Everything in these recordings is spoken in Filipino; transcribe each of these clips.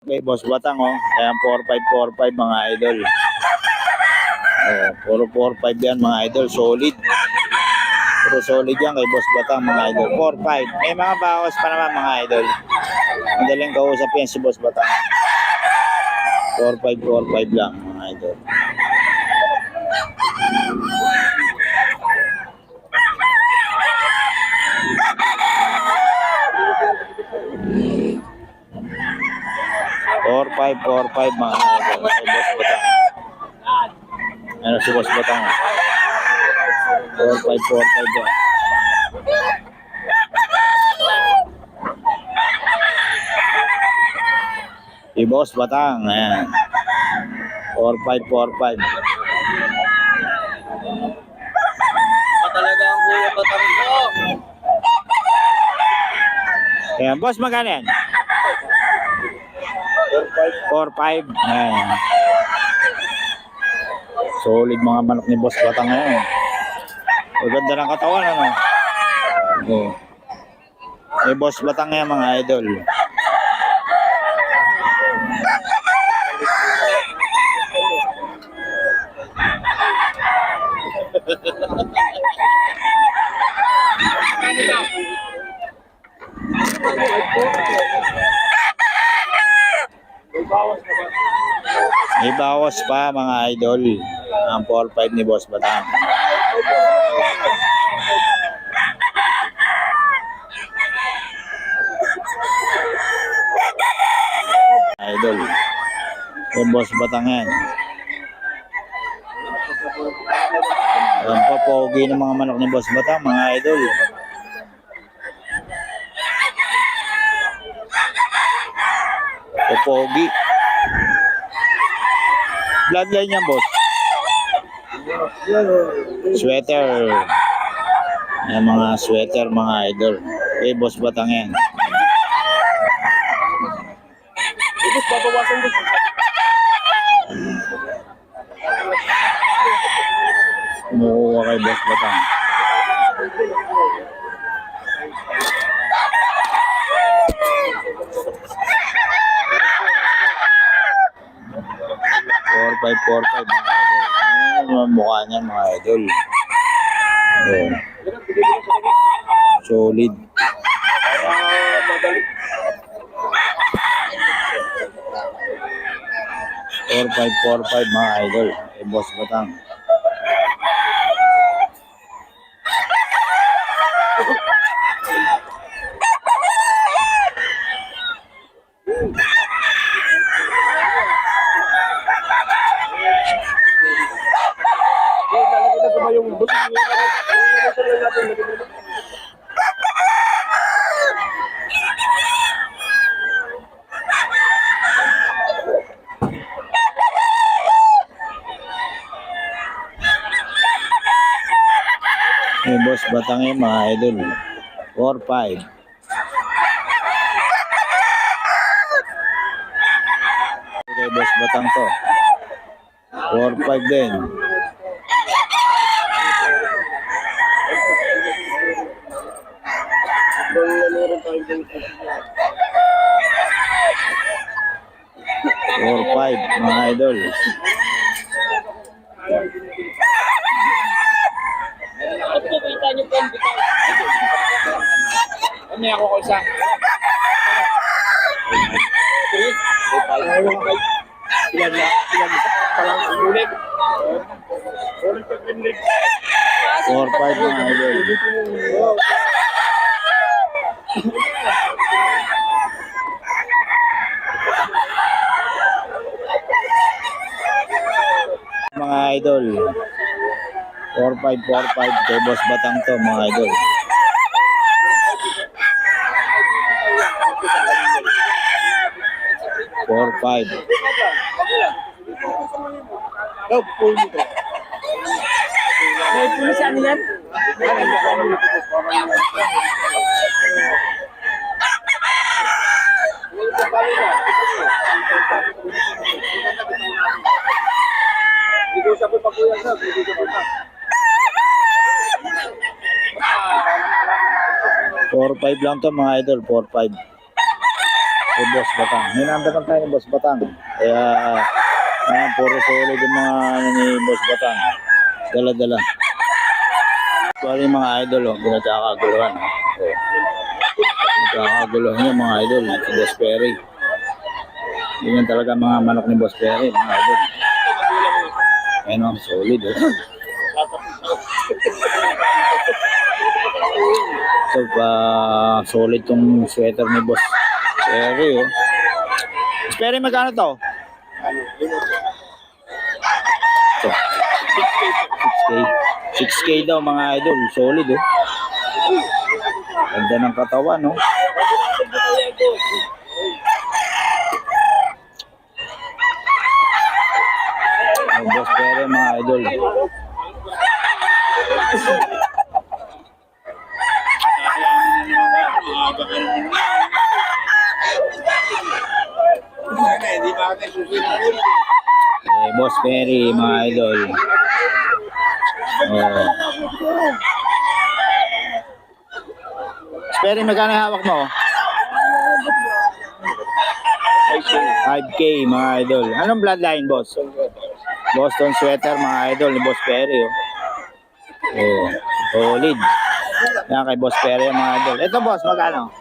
Kay Boss Batang, oh. Ayan, 4545 mga idol. Oh, puro 45 yan mga idol. Solid. Puro solid yan kay Boss Batang mga idol. 45. May mga bawas pa naman mga idol. Madaling kausap yan si Boss Batang. 4545 lang mga idol. Four five mga idol. Si Boss Batang. Ano si Boss Batang? 4545 yan. Si Boss Batang, ayan. 4545. Talaga ang Kuya Batang ko. Ayan, boss, magkano yan? 45. Ayan. Solid mga manok ni Boss Batang ngayon. Ang ganda ng katawan, ano? Oh. May Boss Batang yan mga idol. May bawas pa mga idol ang 4-5 ni Boss Batang. Idol. Yung Boss Batang yan. Ayan pa, pogi ng mga manok ni Boss Batang mga idol. Pogi. Bloodline yan, boss. Sweater. Yan mga sweater mga idol. Eh, Boss Batang yan. Ito, babawasan ko. Kumukuha kay Boss Batang. Four five mga idol. Ano ang mukha niyan mga idol? Oh. Solid. 4545 mga idol. Eh, Boss Batang. Eh, Boss Batang yan mga idol. 4-5. Okay, Boss Batang to. 4-5 din. Four five mga idol. At pupunta niyo po ang bitaw. Ano ako ko isa? Ilan na? Ilan isa? Parang ulit. Ulit ka pinlig. 4-5 mga idol. Mga idol. 4-5 kay Boss Batang to mga idol. Four five. Oh, pull nito. May pull sa ano yan? Dito sa pagpapuyan sa, dito sa pagpapuyan. 4-5 lang to mga idol, 4-5. Kay Boss Batang. May number lang tayo ni Boss Batang. Kaya, ayan, puro solid yung mga ano ni Boss Batang. Dala-dala. Bali mga idol, oh, pinagkakaguluhan. Oh. Pinagkakaguluhan yung mga idol. Si Boss Perry. Yun yung talaga mga manok ni Boss Perry, mga idol. Ayan o, solid oh. So, solid tong sweater ni Boss Perry oh. Boss Perry, magkano to? Ito. 6K. 6K daw mga idol, solid oh. Ganda ng katawan no. Boss Perry mga idol. Boss Perry mga idol. Oh. Boss Perry, magkano hawak mo? 5K mga idol. Anong bloodline, boss? Boston sweater mga idol ni Boss Perry oh. Oh, solid. Yan kay Boss Perry mga idol. Ito boss, magkano?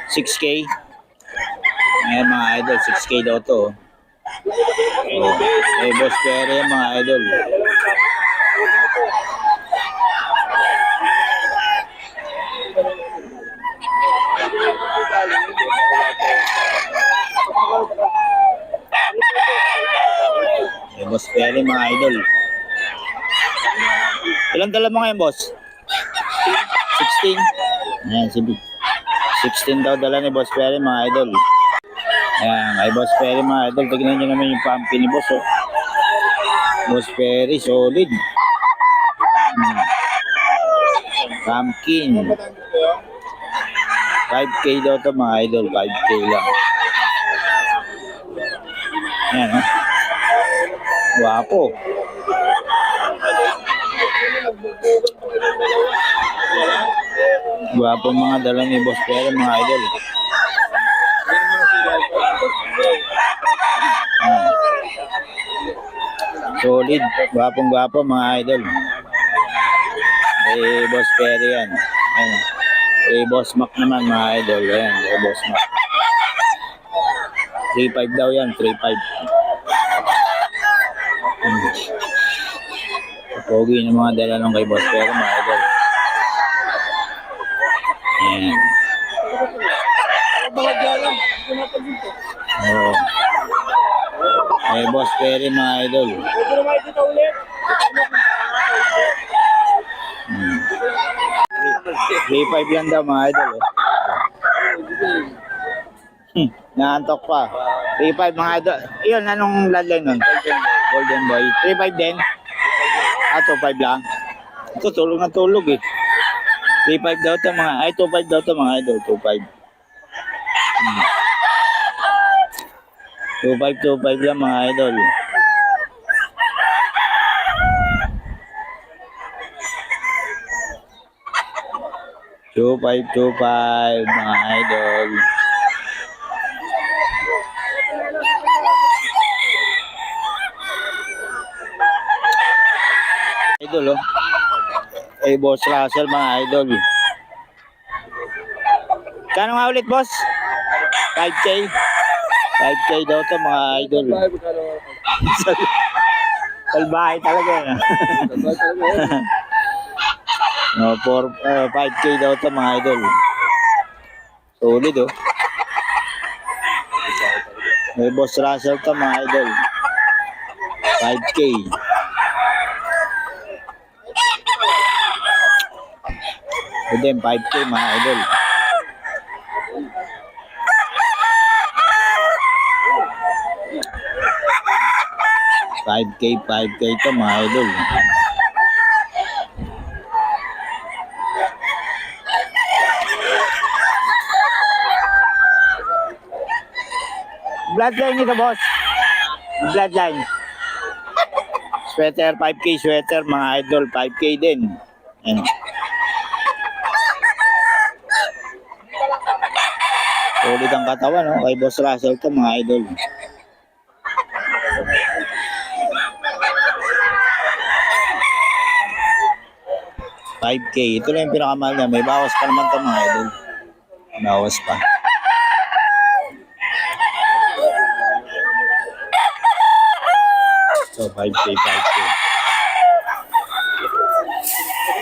6K. Ayan mga idol, 6K daw to. Oh, kay Boss Perry mga idol. Kay Boss Perry mga idol. Ilan dala mo ngayon, boss? 16. Ayan, 16 daw dala ni Boss Perry mga idol. Ayan, kay Boss Perry mga idol. Tignan nyo naman yung pumpkin ni boss oh. Boss Perry, solid. Pumpkin. 5K daw to mga idol. 5K lang. Ayan oh. Guwapo. Guwapo mga dala ni Boss Perry mga idol. Solid. Guwapong guwapo mga idol. Eh, Boss Perry yan. Ayan. Eh, Boss Mac naman mga idol. Ayan, eh, Boss Mac. 3.5 daw yan. 3.5. Pogi ng mga dala nung kay Boss Perry mga idol. Ayan. Oh. Eh, Boss Perry mga idol. 3.5 lang daw mga idol. Naantok pa. 3.5 mga idol. Iyon, anong bloodline nun? Golden Boy. 3.5 din? 2.5 lang. Ito, tulog na tulog eh. 3.5 daw ito mga, 2.5 daw ito mga idol. 2.5. 2.5 lang mga idol. Two five mga idol. Idol oh. Eh, Boss Russell mga idol. Kano nga ulit, boss? 5K? 5K daw to mga idol. Salbahay talaga yan. No, 5K daw to mga idol. Solid oh. May Boss Russell to mga idol. 5K. And then 5K mga idol. $5K to mga idol. Bloodline nito, boss. Bloodline. Sweater, 5K sweater, mga idol, 5K din. Ayan. Solid ang katawan, no? Kay Boss Russell to, mga idol. $5K. Ito lang yung pinakamahal niya. May bawas pa naman to, mga idol. Bawas pa. So, 5K, 5K.